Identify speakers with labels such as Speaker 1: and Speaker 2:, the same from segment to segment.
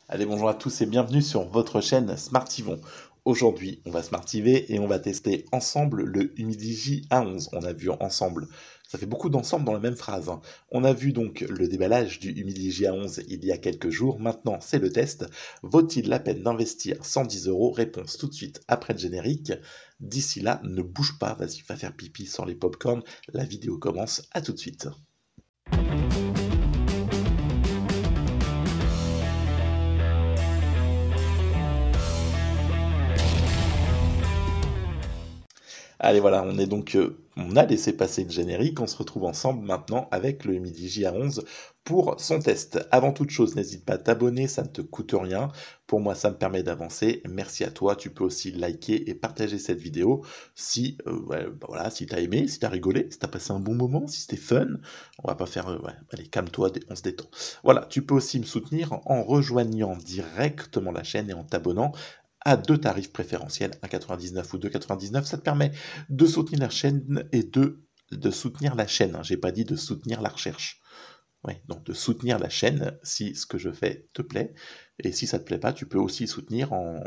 Speaker 1: Allez, bonjour à tous et bienvenue sur votre chaîne Smartivon. Aujourd'hui, on va smartiver et on va tester ensemble le Humidigi A11. On a vu ensemble, ça fait beaucoup d'ensemble dans la même phrase, hein. On a vu donc le déballage du Humidigi A11 il y a quelques jours. Maintenant, c'est le test. Vaut-il la peine d'investir 110 euros? Réponse tout de suite après le générique. D'ici là, ne bouge pas, vas-y, va faire pipi sans les popcorn. La vidéo commence, à tout de suite. Allez, voilà, on a laissé passer le générique, on se retrouve ensemble maintenant avec le Midi JA11 pour son test. Avant toute chose, n'hésite pas à t'abonner, ça ne te coûte rien. Pour moi, ça me permet d'avancer. Merci à toi. Tu peux aussi liker et partager cette vidéo si, ouais, bah voilà, si t'as aimé, si t'as rigolé, si t'as passé un bon moment, si c'était fun. On va pas faire, ouais, allez, calme-toi, on se détend. Voilà, tu peux aussi me soutenir en rejoignant directement la chaîne et en t'abonnant à deux tarifs préférentiels, 1,99 ou 2,99. Ça te permet de soutenir la chaîne et de soutenir la chaîne, hein. J'ai pas dit de soutenir la recherche. Ouais, donc de soutenir la chaîne si ce que je fais te plaît. Et si ça te plaît pas, tu peux aussi soutenir en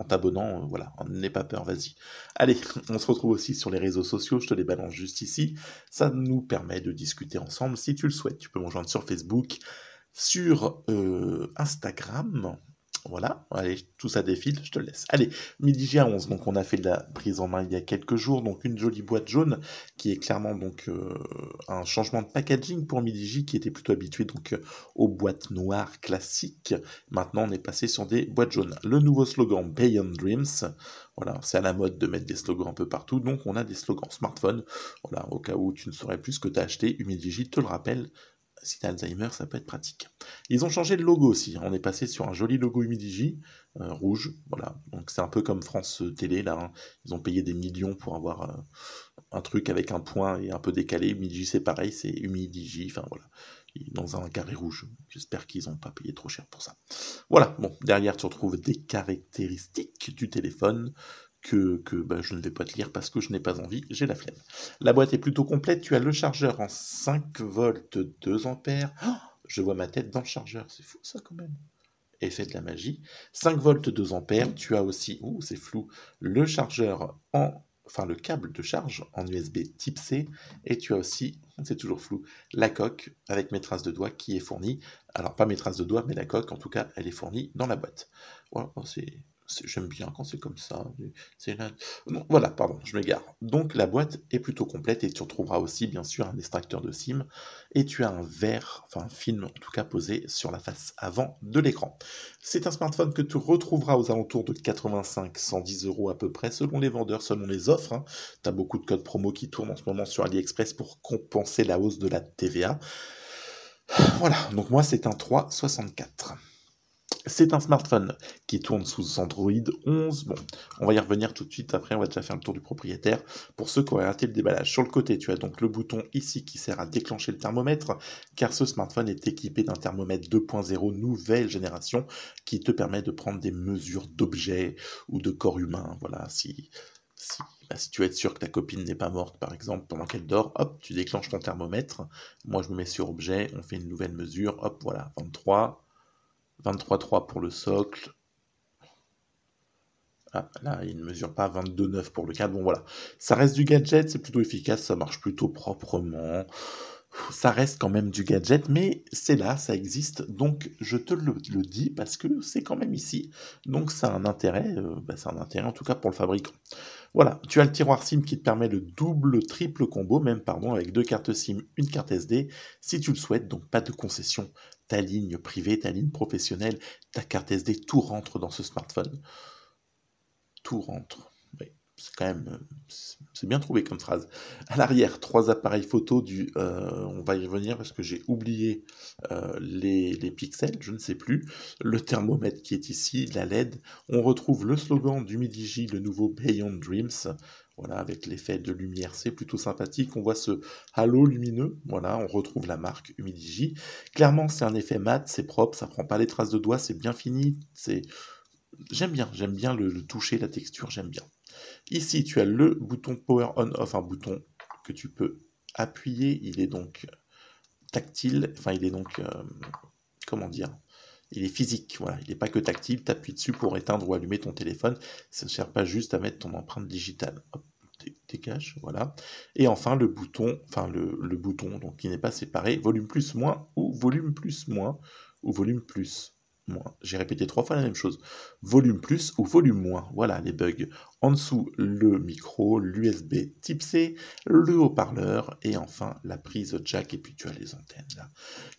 Speaker 1: t'abonnant. Voilà, n'aie pas peur, vas-y. Allez, on se retrouve aussi sur les réseaux sociaux, je te les balance juste ici. Ça nous permet de discuter ensemble si tu le souhaites. Tu peux me rejoindre sur Facebook, sur Instagram. Voilà, allez, tout ça défile, je te laisse. Allez, Midi J11, donc on a fait de la prise en main il y a quelques jours, donc une jolie boîte jaune qui est clairement donc un changement de packaging pour Midi J qui était plutôt habitué donc aux boîtes noires classiques. Maintenant, on est passé sur des boîtes jaunes. Le nouveau slogan Beyond Dreams, voilà, c'est à la mode de mettre des slogans un peu partout, donc on a des slogans smartphone. Voilà, au cas où tu ne saurais plus ce que tu as acheté, Humidigi te le rappelle. Si tu as Alzheimer, ça peut être pratique. Ils ont changé le logo aussi. On est passé sur un joli logo Humidigi, rouge. Voilà. Donc c'est un peu comme France Télé, là, hein. Ils ont payé des millions pour avoir un truc avec un point et un peu décalé. Humidigi, c'est pareil, c'est Humidigi. Enfin voilà. Dans un carré rouge. J'espère qu'ils n'ont pas payé trop cher pour ça. Voilà. Bon, derrière, tu retrouves des caractéristiques du téléphone que bah, je ne vais pas te lire parce que je n'ai pas envie, j'ai la flemme. La boîte est plutôt complète, tu as le chargeur en 5 volts 2 ampères. Oh, je vois ma tête dans le chargeur, c'est fou ça quand même. Effet de la magie. 5 volts 2 ampères, tu as aussi, ouh c'est flou, le chargeur enfin le câble de charge en USB type C, et tu as aussi, c'est toujours flou, la coque avec mes traces de doigts qui est fournie. Alors pas mes traces de doigts, mais la coque en tout cas, elle est fournie dans la boîte. Voilà, j'aime bien quand c'est comme ça. Non, voilà, pardon, je m'égare. Donc la boîte est plutôt complète et tu retrouveras aussi bien sûr un extracteur de SIM et tu as un verre, enfin un film en tout cas posé sur la face avant de l'écran. C'est un smartphone que tu retrouveras aux alentours de 85-110 euros à peu près selon les vendeurs, selon les offres, hein. Tu as beaucoup de codes promo qui tournent en ce moment sur AliExpress pour compenser la hausse de la TVA. Voilà, donc moi c'est un 3,64. C'est un smartphone qui tourne sous Android 11. Bon, on va y revenir tout de suite. Après, on va déjà faire le tour du propriétaire pour ceux qui auraient raté le déballage. Sur le côté, tu as donc le bouton ici qui sert à déclencher le thermomètre, car ce smartphone est équipé d'un thermomètre 2.0 nouvelle génération qui te permet de prendre des mesures d'objets ou de corps humain. Voilà, si tu veux être sûr que ta copine n'est pas morte, par exemple, pendant qu'elle dort, hop, tu déclenches ton thermomètre. Moi, je me mets sur objet, on fait une nouvelle mesure, hop, voilà, 23. 23,3 pour le socle. Ah, là, il ne mesure pas 22,9 pour le cadre. Bon, voilà. Ça reste du gadget, c'est plutôt efficace, ça marche plutôt proprement. Ça reste quand même du gadget, mais c'est là, ça existe. Donc, je te le dis parce que c'est quand même ici. Donc, ça a un intérêt, ça a un intérêt en tout cas pour le fabricant. Voilà, tu as le tiroir SIM qui te permet le double, triple combo, même, pardon, avec 2 cartes SIM, une carte SD, si tu le souhaites, donc pas de concession. Ta ligne privée, ta ligne professionnelle, ta carte SD, tout rentre dans ce smartphone. Tout rentre. Oui, c'est quand même, c'est bien trouvé comme phrase. À l'arrière, 3 appareils photo on va y revenir parce que j'ai oublié les pixels, je ne sais plus. Le thermomètre qui est ici, la LED. On retrouve le slogan du Midigi, le nouveau Beyond Dreams. Voilà, avec l'effet de lumière, c'est plutôt sympathique. On voit ce halo lumineux. Voilà, on retrouve la marque Humidigi. Clairement, c'est un effet mat, c'est propre, ça prend pas les traces de doigts, c'est bien fini. J'aime bien le toucher, la texture, j'aime bien. Ici, tu as le bouton Power On-Off, un bouton que tu peux appuyer. Il est donc tactile, enfin, il est donc, comment dire, Il est physique, voilà. Il n'est pas que tactile, t'appuies dessus pour éteindre ou allumer ton téléphone. Ça ne sert pas juste à mettre ton empreinte digitale. Hop, dégage, voilà. Et enfin, le bouton, le bouton, donc qui n'est pas séparé, volume plus moins ou volume plus moins ou volume plus moins. J'ai répété 3 fois la même chose. Volume plus ou volume moins. Voilà les bugs. En dessous, le micro, l'USB type C, le haut-parleur et enfin la prise jack. Et puis tu as les antennes là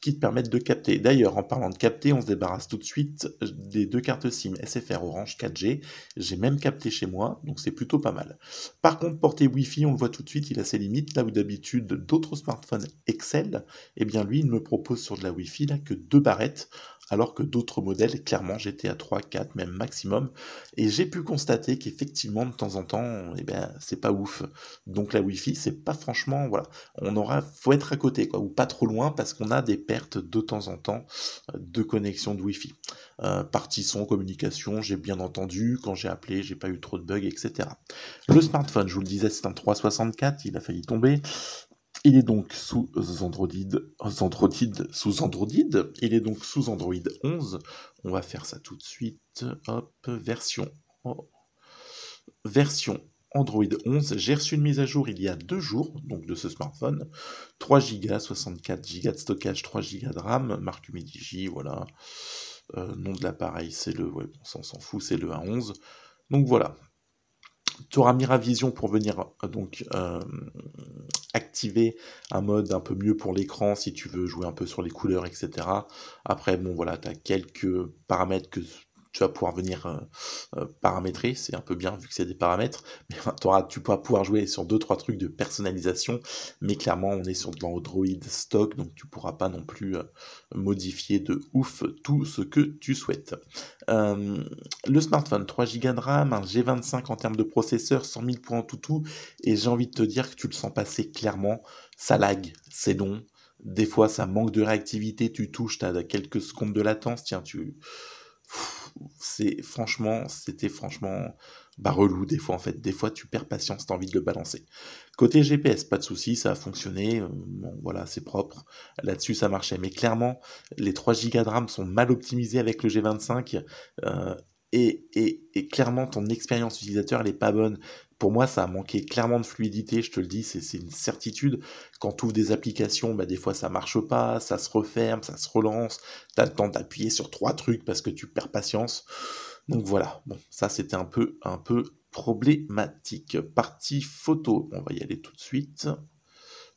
Speaker 1: qui te permettent de capter. D'ailleurs, en parlant de capter, on se débarrasse tout de suite des 2 cartes SIM SFR Orange 4G. J'ai même capté chez moi, donc c'est plutôt pas mal. Par contre, portée Wi-Fi, on le voit tout de suite, il a ses limites. Là où d'habitude d'autres smartphones excellent, eh bien lui, il me propose sur de la Wi-Fi là que 2 barrettes, alors que d'autres modèles, clairement, j'étais à 3, 4, même maximum. Et j'ai pu constater qu'effectivement, de temps en temps, eh ben, c'est pas ouf. Donc la Wi-Fi, c'est pas franchement, voilà, faut être à côté, quoi, ou pas trop loin, parce qu'on a des pertes de temps en temps de connexion de Wi-Fi. Partie son, communication, j'ai bien entendu, quand j'ai appelé, j'ai pas eu trop de bugs, etc. Le smartphone, je vous le disais, c'est un 364, il a failli tomber. Il est donc sous Android, il est donc sous Android 11. On va faire ça tout de suite. Hop, version Android 11. J'ai reçu une mise à jour il y a 2 jours, donc de ce smartphone. 3 Go, 64 Go de stockage, 3 Go de RAM, marque Humidigi, voilà. Nom de l'appareil, c'est le, ouais, bon, ça on s'en fout, c'est le A11. Donc voilà. Tu auras Miravision pour venir donc activer un mode un peu mieux pour l'écran si tu veux jouer un peu sur les couleurs, etc. Après, bon voilà, tu as quelques paramètres que tu vas pouvoir venir paramétrer, c'est un peu bien vu que c'est des paramètres, mais tu pourras pouvoir jouer sur 2-3 trucs de personnalisation, mais clairement on est sur de l'Android stock, donc tu pourras pas non plus modifier de ouf tout ce que tu souhaites. Le smartphone, 3 Go de RAM, un G25 en termes de processeur, 100 000 points en tout, et j'ai envie de te dire que tu le sens passer clairement, ça lag, c'est long, des fois ça manque de réactivité, tu touches, tu as quelques secondes de latence, tiens, c'était franchement relou des fois en fait. Des fois tu perds patience, t'as envie de le balancer. Côté GPS, pas de souci, ça a fonctionné. Bon voilà, c'est propre. Là-dessus ça marchait. Mais clairement, les 3 Go de RAM sont mal optimisés avec le G25. Et clairement, ton expérience utilisateur, elle est pas bonne. Pour moi, ça a manqué clairement de fluidité, je te le dis, c'est une certitude. Quand tu ouvres des applications, bah, des fois ça marche pas, ça se referme, ça se relance, tu as le temps d'appuyer sur 3 trucs parce que tu perds patience. Donc voilà, bon, ça c'était un peu problématique. Partie photo, on va y aller tout de suite.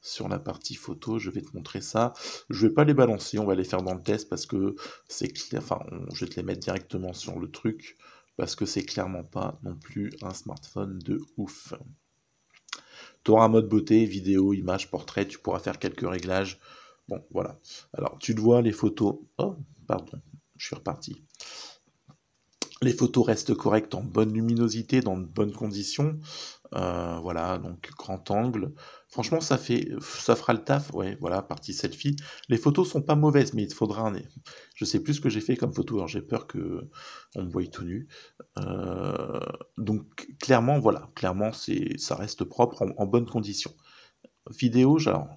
Speaker 1: Sur la partie photo, je vais te montrer ça. Je vais pas les balancer, on va les faire dans le test parce que c'est clair. Enfin, je vais te les mettre directement sur le truc parce que c'est clairement pas non plus un smartphone de ouf. Tu auras un mode beauté, vidéo, image, portrait, tu pourras faire quelques réglages. Bon, voilà. Alors, tu te vois les photos. Oh, pardon, je suis reparti. Les photos restent correctes en bonne luminosité, dans de bonnes conditions. Voilà, donc grand angle. Franchement, ça fera le taf. Ouais, voilà, partie selfie. Les photos sont pas mauvaises, mais il te faudra un. Je sais plus ce que j'ai fait comme photo. Alors j'ai peur que on me voie tout nu. Donc clairement, voilà, clairement, ça reste propre, en bonnes conditions. Vidéo, genre,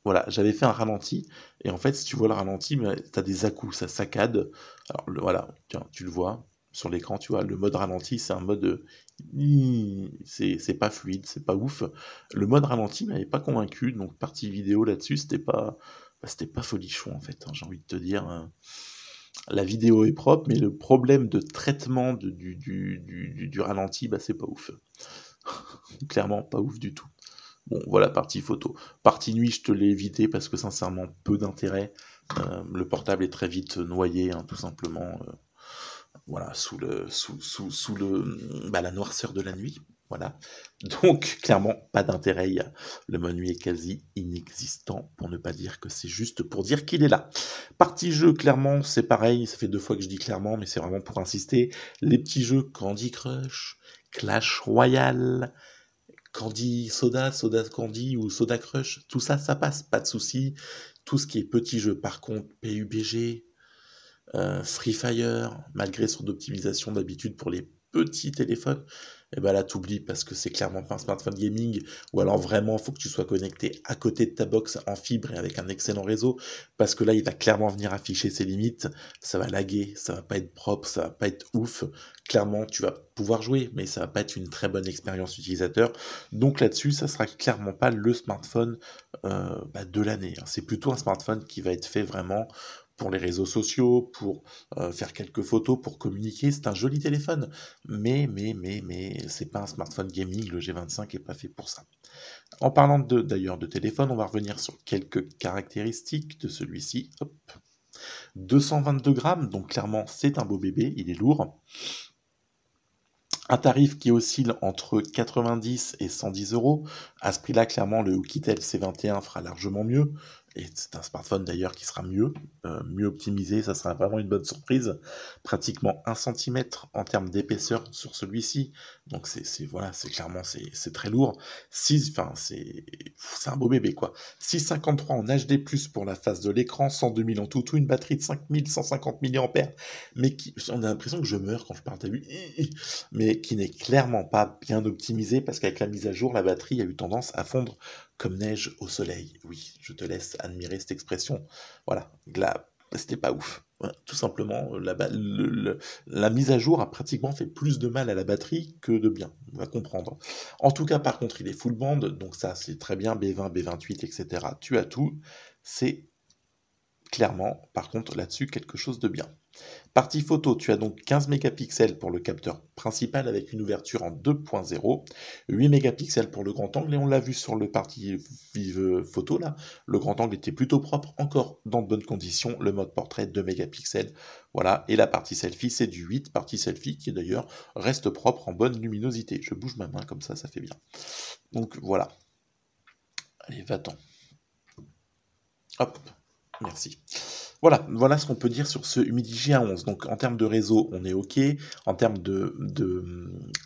Speaker 1: voilà, j'avais fait un ralenti, et en fait, si tu vois le ralenti, tu as des à-coups, ça saccade. Alors voilà, tiens, tu le vois sur l'écran, tu vois, le mode ralenti, c'est un mode, c'est pas fluide, c'est pas ouf. Le mode ralenti m'avait pas convaincu, donc partie vidéo là-dessus, c'était pas folichon en fait, hein, j'ai envie de te dire, hein. La vidéo est propre, mais le problème de traitement du ralenti, bah c'est pas ouf. Clairement, pas ouf du tout. Bon, voilà, partie photo. Partie nuit, je te l'ai évité parce que sincèrement, peu d'intérêt. Le portable est très vite noyé, hein, tout simplement. Voilà, sous la noirceur de la nuit. Voilà. Donc, clairement, pas d'intérêt. Le mode nuit est quasi inexistant, pour ne pas dire que c'est juste pour dire qu'il est là. Partie jeu, clairement, c'est pareil. Ça fait 2 fois que je dis clairement, mais c'est vraiment pour insister. Les petits jeux Candy Crush, Clash Royale, Soda Candy ou Soda Crush, tout ça, ça passe, pas de souci. Tout ce qui est petits jeux, par contre, PUBG, Free Fire, malgré son optimisation d'habitude pour les petit téléphone, et ben là, t'oublies parce que c'est clairement pas un smartphone gaming, ou alors vraiment, faut que tu sois connecté à côté de ta box en fibre et avec un excellent réseau, parce que là, il va clairement venir afficher ses limites, ça va laguer, ça va pas être propre, ça va pas être ouf. Clairement, tu vas pouvoir jouer, mais ça va pas être une très bonne expérience utilisateur. Donc là-dessus, ça sera clairement pas le smartphone de l'année, hein. C'est plutôt un smartphone qui va être fait vraiment pour les réseaux sociaux, pour faire quelques photos, pour communiquer. C'est un joli téléphone, mais c'est pas un smartphone gaming. Le G25 est pas fait pour ça. En parlant d'ailleurs de téléphone, on va revenir sur quelques caractéristiques de celui-ci. Hop. 222 grammes, donc clairement c'est un beau bébé, il est lourd. Un tarif qui oscille entre 90 et 110 euros. À ce prix-là, clairement, le Oukitel C21 fera largement mieux. Et c'est un smartphone d'ailleurs qui sera mieux optimisé. Ça sera vraiment une bonne surprise. Pratiquement 1 centimètre en termes d'épaisseur sur celui-ci. Donc voilà, c'est clairement c'est très lourd. C'est un beau bébé quoi. 6,53 en HD+ pour la face de l'écran, 102 000 en tout, une batterie de 5150 mAh. Mais on a l'impression que je meurs quand je parle, t'as vu, mais qui n'est clairement pas bien optimisé parce qu'avec la mise à jour, la batterie a eu tendance à fondre comme neige au soleil. Oui, je te laisse admirer cette expression. Voilà, là, c'était pas ouf. Voilà, tout simplement, la mise à jour a pratiquement fait plus de mal à la batterie que de bien. On va comprendre. En tout cas, par contre, il est full band, donc ça, c'est très bien. B20, B28, etc. Tu as tout. C'est clairement, par contre, là-dessus, quelque chose de bien. Partie photo, tu as donc 15 mégapixels pour le capteur principal avec une ouverture en 2.0, 8 mégapixels pour le grand angle, et on l'a vu sur le partie vive photo là, le grand angle était plutôt propre, encore dans de bonnes conditions, le mode portrait 2 mégapixels, voilà, et la partie selfie c'est du 8, partie selfie qui d'ailleurs reste propre en bonne luminosité. Je bouge ma main comme ça fait bien. Donc voilà. Allez, va-t'en. Hop, merci. Voilà ce qu'on peut dire sur ce Humidigi A11. Donc en termes de réseau, on est OK. En termes de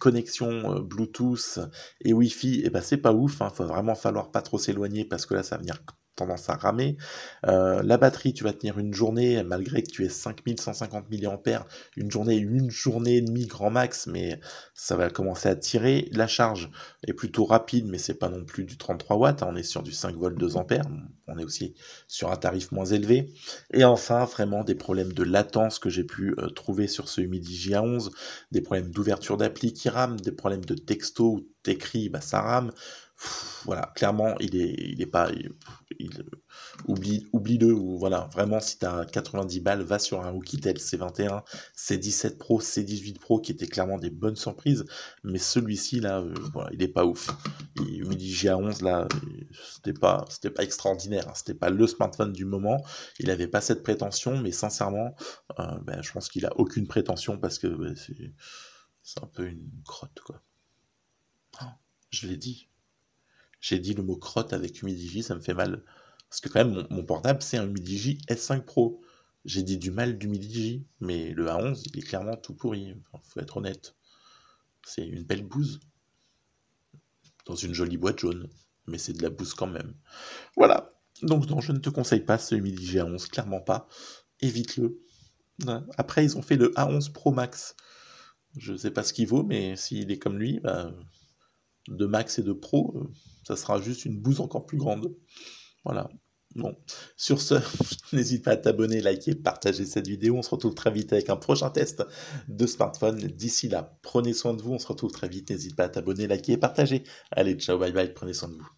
Speaker 1: connexion Bluetooth et Wi-Fi, eh ben, c'est pas ouf, hein. Faut vraiment falloir pas trop s'éloigner parce que là, ça va venir tendance à ramer. La batterie, tu vas tenir une journée, malgré que tu aies 5150 mAh, une journée et demie grand max, mais ça va commencer à tirer. La charge est plutôt rapide, mais c'est pas non plus du 33 watts, hein. On est sur du 5 volts 2 ampères. On est aussi sur un tarif moins élevé. Et enfin, vraiment des problèmes de latence que j'ai pu trouver sur ce Humidigi A11, des problèmes d'ouverture d'appli qui rament, des problèmes de texto où t'écris, bah ça rame. Voilà, clairement, il est pas, oublie-le, ou voilà, vraiment, si t'as 90 balles, va sur un Oukitel C21, C17 Pro, C18 Pro, qui étaient clairement des bonnes surprises, mais celui-ci, là, voilà, il est pas ouf. Et Humidigi A11, là, c'était pas extraordinaire, hein. C'était pas le smartphone du moment, il avait pas cette prétention, mais sincèrement, je pense qu'il a aucune prétention parce que c'est un peu une crotte, quoi. Oh, je l'ai dit. J'ai dit le mot crotte avec Humidigi, ça me fait mal. Parce que quand même, mon portable, c'est un Humidigi S5 Pro. J'ai dit du mal d'Humidigi, mais le A11, il est clairement tout pourri. Enfin, faut être honnête. C'est une belle bouse. Dans une jolie boîte jaune. Mais c'est de la bouse quand même. Voilà. Donc non, je ne te conseille pas ce Humidigi A11, clairement pas. Évite-le. Après, ils ont fait le A11 Pro Max. Je ne sais pas ce qu'il vaut, mais s'il est comme lui, de Max et de Pro, ça sera juste une bouse encore plus grande. Voilà. Bon, sur ce, n'hésite pas à t'abonner, liker, partager cette vidéo. On se retrouve très vite avec un prochain test de smartphone. D'ici là, prenez soin de vous. On se retrouve très vite. N'hésite pas à t'abonner, liker et partager. Allez, ciao, bye bye. Prenez soin de vous.